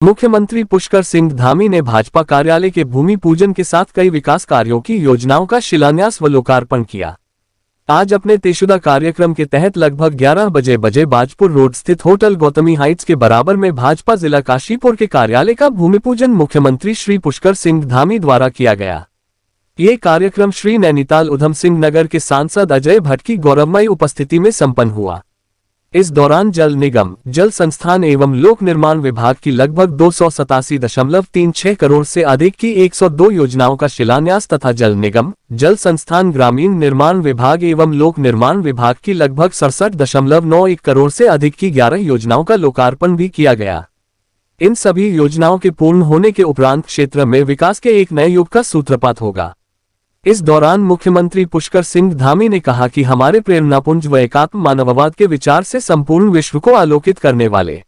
मुख्यमंत्री पुष्कर सिंह धामी ने भाजपा कार्यालय के भूमि पूजन के साथ कई विकास कार्यों की योजनाओं का शिलान्यास व लोकार्पण किया। आज अपने तयशुदा कार्यक्रम के तहत लगभग 11 बजे बाजपुर रोड स्थित होटल गौतमी हाइट्स के बराबर में भाजपा जिला काशीपुर के कार्यालय का भूमि पूजन मुख्यमंत्री श्री पुष्कर सिंह धामी द्वारा किया गया। ये कार्यक्रम श्री नैनीताल उधम सिंह नगर के सांसद अजय भट्ट की गौरवमयी उपस्थिति में संपन्न हुआ। इस दौरान जल निगम, जल संस्थान एवं लोक निर्माण विभाग की लगभग 287.36 करोड़ से अधिक की 102 योजनाओं का शिलान्यास तथा जल निगम, जल संस्थान, ग्रामीण निर्माण विभाग एवं लोक निर्माण विभाग की लगभग 67.91 करोड़ से अधिक की 11 योजनाओं का लोकार्पण भी किया गया। इन सभी योजनाओं के पूर्ण होने के उपरांत क्षेत्र में विकास के एक नए युग का सूत्रपात होगा। इस दौरान मुख्यमंत्री पुष्कर सिंह धामी ने कहा कि हमारे प्रेरणापुंज व एकात्म मानववाद के विचार से संपूर्ण विश्व को आलोकित करने वाले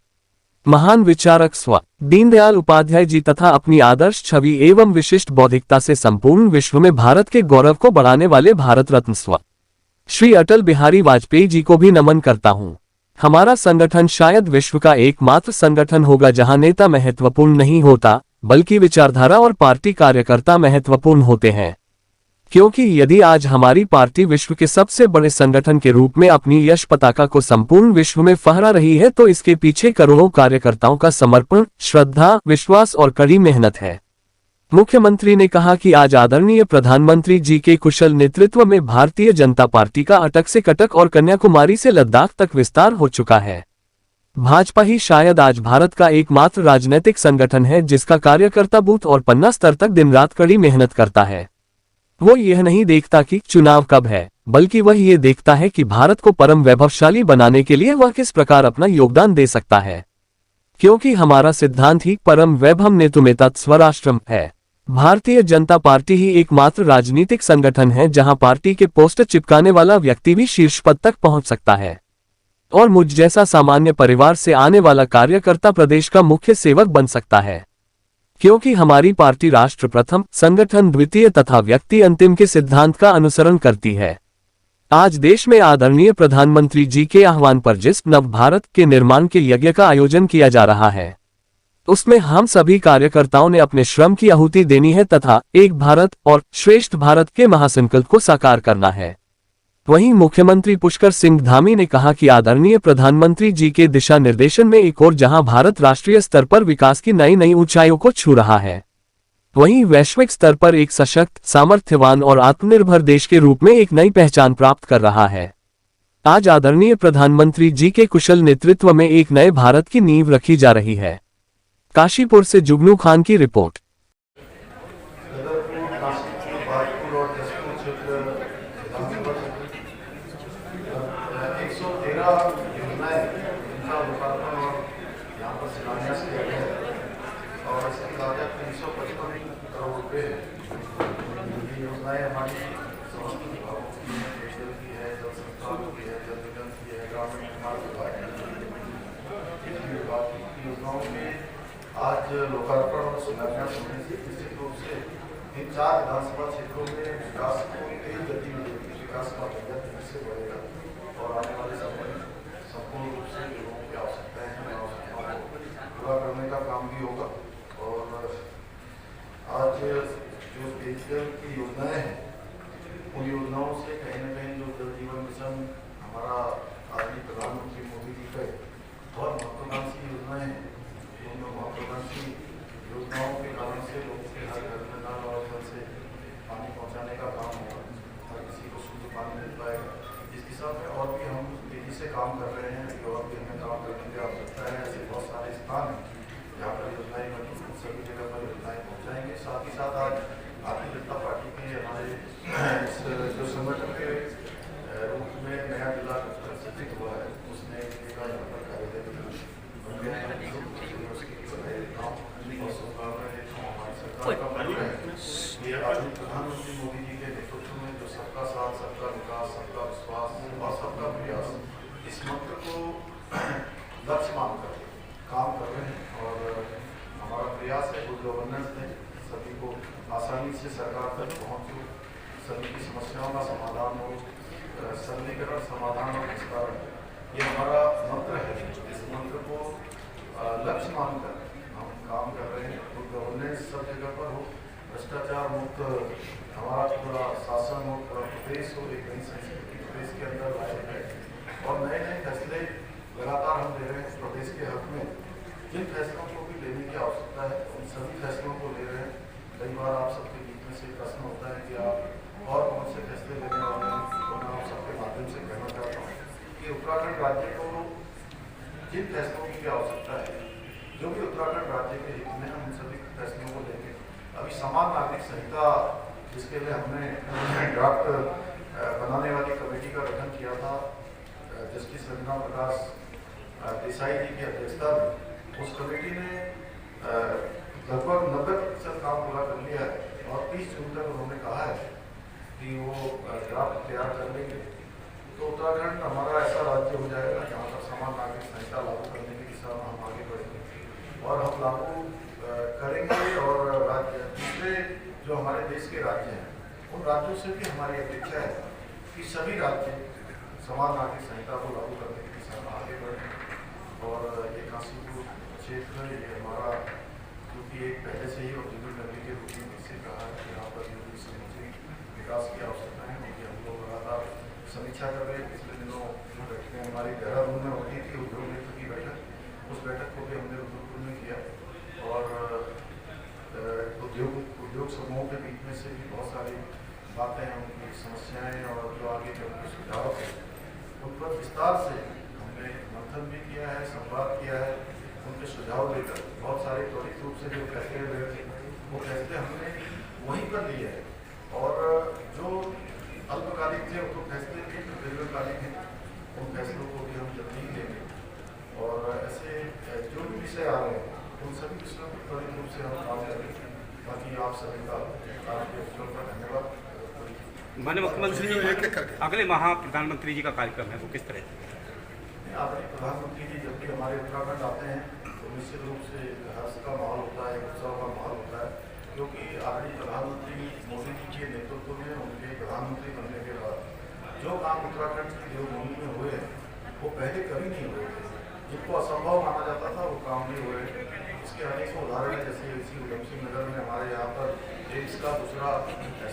महान विचारक स्व दीनदयाल उपाध्याय जी तथा अपनी आदर्श छवि एवं विशिष्ट बौद्धिकता से संपूर्ण विश्व में भारत के गौरव को बढ़ाने वाले भारत रत्न स्व श्री अटल बिहारी वाजपेयी जी को भी नमन करता हूं। हमारा संगठन शायद विश्व का एकमात्र संगठन होगा जहां नेता महत्वपूर्ण नहीं होता, बल्कि विचारधारा और पार्टी कार्यकर्ता महत्वपूर्ण होते हैं। क्योंकि यदि आज हमारी पार्टी विश्व के सबसे बड़े संगठन के रूप में अपनी यश पताका को संपूर्ण विश्व में फहरा रही है तो इसके पीछे करोड़ों कार्यकर्ताओं का समर्पण, श्रद्धा, विश्वास और कड़ी मेहनत है। मुख्यमंत्री ने कहा कि आज आदरणीय प्रधानमंत्री जी के कुशल नेतृत्व में भारतीय जनता पार्टी का अटक से कटक और कन्याकुमारी से लद्दाख तक विस्तार हो चुका है। भाजपा ही शायद आज भारत का एकमात्र राजनीतिक संगठन है जिसका कार्यकर्ता बूथ और पन्ना स्तर तक दिन रात कड़ी मेहनत करता है। वो यह नहीं देखता कि चुनाव कब है, बल्कि वह ये देखता है कि भारत को परम वैभवशाली बनाने के लिए वह किस प्रकार अपना योगदान दे सकता है। क्योंकि हमारा सिद्धांत ही परम वैभव नेतुमेतत् स्वराष्ट्रम है। भारतीय जनता पार्टी ही एकमात्र राजनीतिक संगठन है जहां पार्टी के पोस्टर चिपकाने वाला व्यक्ति भी शीर्ष पद तक पहुंच सकता है और मुझ जैसा सामान्य परिवार से आने वाला कार्यकर्ता प्रदेश का मुख्य सेवक बन सकता है। क्योंकि हमारी पार्टी राष्ट्र प्रथम, संगठन द्वितीय तथा व्यक्ति अंतिम के सिद्धांत का अनुसरण करती है। आज देश में आदरणीय प्रधानमंत्री जी के आह्वान पर जिस नव भारत के निर्माण के यज्ञ का आयोजन किया जा रहा है, उसमें हम सभी कार्यकर्ताओं ने अपने श्रम की आहुति देनी है तथा एक भारत और श्रेष्ठ भारत के महासंकल्प को साकार करना है। वहीं मुख्यमंत्री पुष्कर सिंह धामी ने कहा कि आदरणीय प्रधानमंत्री जी के दिशा निर्देशन में एक और जहां भारत राष्ट्रीय स्तर पर विकास की नई नई ऊंचाइयों को छू रहा है, वहीं वैश्विक स्तर पर एक सशक्त, सामर्थ्यवान और आत्मनिर्भर देश के रूप में एक नई पहचान प्राप्त कर रहा है। आज आदरणीय प्रधानमंत्री जी के कुशल नेतृत्व में एक नए भारत की नींव रखी जा रही है। काशीपुर से जुगनू खान की रिपोर्ट। योजनाएं हमारी समस्त विभागों की है, पेयजल की है, जल संस्थान की है, जल निगम की है, ग्रामीण निर्माण विभाग की विभाग की योजनाओं में आज लोकार्पण और शिलान्यास होने से निश्चित रूप से इन 4 विधानसभा क्षेत्रों में विकास को तेज गति मिलेगी, विकास का फिर से बढ़ेगा और आने वाले समय में संपूर्ण रूप से लोगों की आवश्यकताएं हैं, आवश्यकताओं को पूरा करने का काम भी होगा। और आज जो पेयजल की योजनाएं हैं, उन योजनाओं से कहीं न कहीं जो जल जीवन मिशन हमारा आदरणीय प्रधानमंत्री मोदी जी का बहुत महत्वाकांक्षी योजनाएं हैं, उन महत्वाकांक्षी योजनाओं के कारण से लोगों के हर घर में नल और जल से पानी पहुंचाने का काम होगा, हर किसी को शुद्ध पानी मिल पाएगा। इस दिशा में और भी हम तेजी से काम कर रहे हैं, और भी हमें काम करने की आवश्यकता है। ऐसे बहुत सारे स्थान हैं जहाँ पर योजनाएं बनी, सभी जगह पर योजनाएं पहुँचाएंगे। साथ ही साथ आज भारतीय जनता पार्टी के हमारे इस जो संगठन के रूप में नया जिला सचिव हुआ है, उसने कार्यालय बन गया है। ये आदरणीय प्रधानमंत्री मोदी जी के नेतृत्व में जो सबका साथ, सबका विकास, सबका विश्वास और सबका प्रयास, इस मंत्र को लक्ष्य मानकर काम कर रहे हैं। और हमारा प्रयास है गुड गवर्नेंस में सभी को आसानी से सरकार तक पहुँचो, सभी की समस्याओं का समाधान हो, सरलीकरण, समाधान और विस्तार, ये हमारा मंत्र है। इस मंत्र को लक्ष्य मानकर हम देश हो, एक नई संस्कृति प्रदेश के अंदर लाए हैं और नए नए फैसले लगातार हम ले रहे हैं प्रदेश के हक में। जिन फैसलों को भी लेने की आवश्यकता है उन सभी फैसलों को ले रहे हैं। कई बार आप सबके बीच में से प्रश्न होता है कि आप और कौन से फैसले लेने वाले हैं, तो मैं आप सबके माध्यम से कहना चाहता हूँ कि उत्तराखंड राज्य को जिन फैसलों की आवश्यकता है, जो भी उत्तराखंड राज्य के हित में, हम उन सभी फैसलों को लेंगे। अभी समान नागरिक संहिता, जिसके लिए हमने ड्राफ्ट बनाने वाली कमेटी का गठन किया था जस्टिस रंजना प्रकाश देसाई जी की अध्यक्षता में, उस कमेटी ने लगभग 90% काम पूरा कर लिया है और 30 जून तक उन्होंने कहा है कि वो ड्राफ्ट तैयार कर लेंगे। तो उत्तराखंड हमारा ऐसा राज्य हो जाएगा जहाँ पर समान नागरिक संहिता लागू करने की दिशा में हम आगे बढ़ेंगे और हम लागू करेंगे। और राज्य दूसरे जो हमारे देश के राज्य हैं, उन राज्यों से भी हमारी अपेक्षा है कि सभी राज्य समान नागरिक संहिता को लागू करने की दिशा में आगे बढ़ें। और ये काशीपुर क्षेत्र, ये हमारा क्योंकि एक पहले से ही औद्योगिक नगरी के रूप में इससे कहा है कि यहाँ पर जो भी समूची विकास की आवश्यकता है उनकी हम लोग लगातार समीक्षा कर रहे हैं। पिछले दिनों जो बैठकें हमारी देहरादून में होती थी, उद्योग नीति की बैठक, उस बैठक को भी हमने रुद्रपुर में किया और उद्योग समूहों के बीच में से भी बहुत सारी बातें, उनकी समस्याएं और जो आगे के उनके सुझाव हैं, उन पर विस्तार से हमने मंथन भी किया है, संवाद किया है। उनके सुझाव लेकर बहुत सारे त्वरित रूप से जो फैसले हुए थे, वो फैसले हमने वहीं पर लिए हैं और जो अल्पकालिक थे वो फैसले थे, जो दीर्घकालिक हैं उन फैसलों को भी हम जल्दी ही लेंगे। और ऐसे जो भी विषय आ रहे हैं उन सभी विषयों पर त्वरित रूप से हम काम करेंगे। बाकी आप सभी का आपके विषयों का धन्यवाद। माननीय मुख्यमंत्री जी, अगले माह प्रधानमंत्री जी का कार्यक्रम है, वो किस तरह? आदरणीय प्रधानमंत्री जी जब भी हमारे उत्तराखंड आते हैं तो निश्चित रूप से हर्ष का माहौल होता है, उत्सव का माहौल होता है, क्योंकि आदरणीय प्रधानमंत्री मोदी जी के नेतृत्व में, उनके प्रधानमंत्री बनने के बाद जो काम उत्तराखंड की देवभूमि में हुए हैं वो पहले कभी नहीं हुए थे। जिनको असंभव माना जाता था वो काम नहीं हुए। इसके अनेकों उदाहरण है, जैसे इसी उधम सिंह नगर में हमारे यहाँ पर एम्स का दूसरा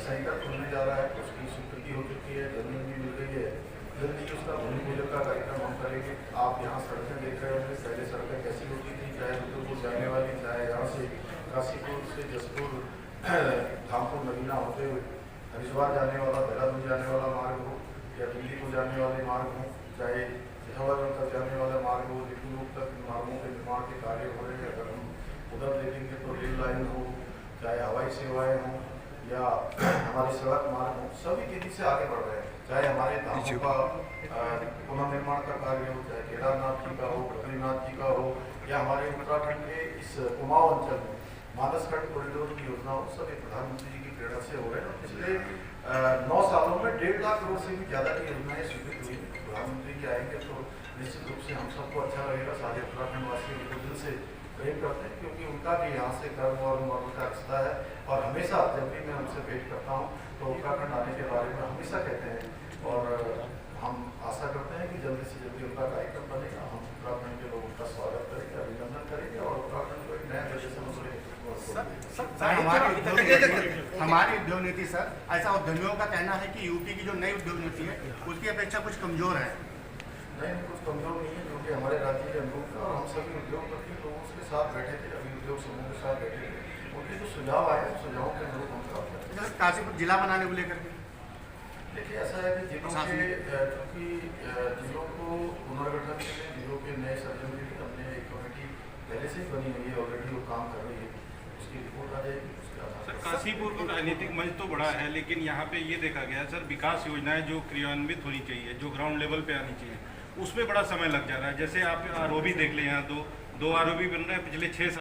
सेंटर खुलने जा रहा है, उसकी स्वीकृति हो चुकी है, जमीन भी मिल गई है। जल्दी ही उसका भूमि पूजन का कार्यक्रम हम करेंगे। आप यहाँ सड़कें देख रहे होंगे, पहले सड़कें कैसी होती थी, चाहे रुद्रपुर जाने वाली, चाहे यहाँ से काशीपुर से जसपुर धामपुर नगीना होते हुए हरिद्वार जाने वाला, देहरादून जाने वाला मार्ग हो, या दिल्ली को जाने वाले मार्ग हो, चाहे पिथौरागढ़ तक जाने वाला मार्ग हो, लिपुरूप तक मार्गों के निर्माण के कार्य हो रहे हैं। अगर हम उधर देखेंगे तो रेल लाइन हो, चाहे हवाई सेवाएँ हों या हमारे सड़क मार्ग हो, सभी तेजी से आगे बढ़ रहे हैं। चाहे हमारे धामों का पुनर्निर्माण का कार्य हो, चाहे केदारनाथ जी का हो, बद्रीनाथ जी का हो, या हमारे उत्तराखंड के इस कुमाऊं अंचल में मानसखंड कॉरिडोर की योजना हो, सभी प्रधानमंत्री जी की प्रेरणा से हो रहे हैं। पिछले 9 सालों में 1.5 लाख करोड़ से भी ज़्यादा की योजनाएं स्वीकृत हुई। प्रधानमंत्री जी आएंगे तो निश्चित रूप से हम सबको अच्छा लगेगा। सारे उत्तराखंड वासी उनको दिल से प्रेम करते हैं, क्योंकि उनका भी यहाँ से कर्म और मर्म का रिश्ता है। और हमेशा जब भी मैं उनसे भेंट करता हूँ तो उत्तराखंड आने के बारे में हमेशा कहते हैं और हम आशा करते हैं कि जल्दी से जल्दी उनका कार्यक्रम बनेगा। हम उत्तराखंड के लोगों का स्वागत करेंगे, अभिनंदन करेंगे और उत्तराखंड को एक नया दर्जे से हमारी उद्योग नीति सर, ऐसा उद्यमियों का कहना है कि यूपी की जो नई उद्योग नीति है उसकी अपेक्षा कुछ कमजोर है। नहीं, कुछ कमजोर नहीं है, क्योंकि हमारे राज्य के अनुरूप है और हम सभी उद्योगपति लोगों के साथ बैठे थे, अभी उद्योग समूह के साथ बैठे थे। उनके जो सुझाव आए हैं सुझावों के अनुरूप हम काम करते हैं। काशीपुर जिला बनाने को लेकर के देखिए, ऐसा है कि जिलों के क्योंकि जिलों को पुनर्गठन के लिए, जिलों के नए सर्जन के लिए हमने एक कमेटी पहले से ही बनी हुई है, ऑलरेडी वो काम कर रही है, उसकी रिपोर्ट आ जाएगी। सर, काशीपुर का राजनीतिक मंच तो बड़ा है, लेकिन यहाँ पे ये देखा गया सर, विकास योजनाएं जो क्रियान्वित होनी चाहिए, जो ग्राउंड लेवल पे आनी चाहिए, उसमें बड़ा समय लग जा रहा है। जैसे आप आरओबी देख लें, यहाँ दो आरओबी बन रहे हैं पिछले 6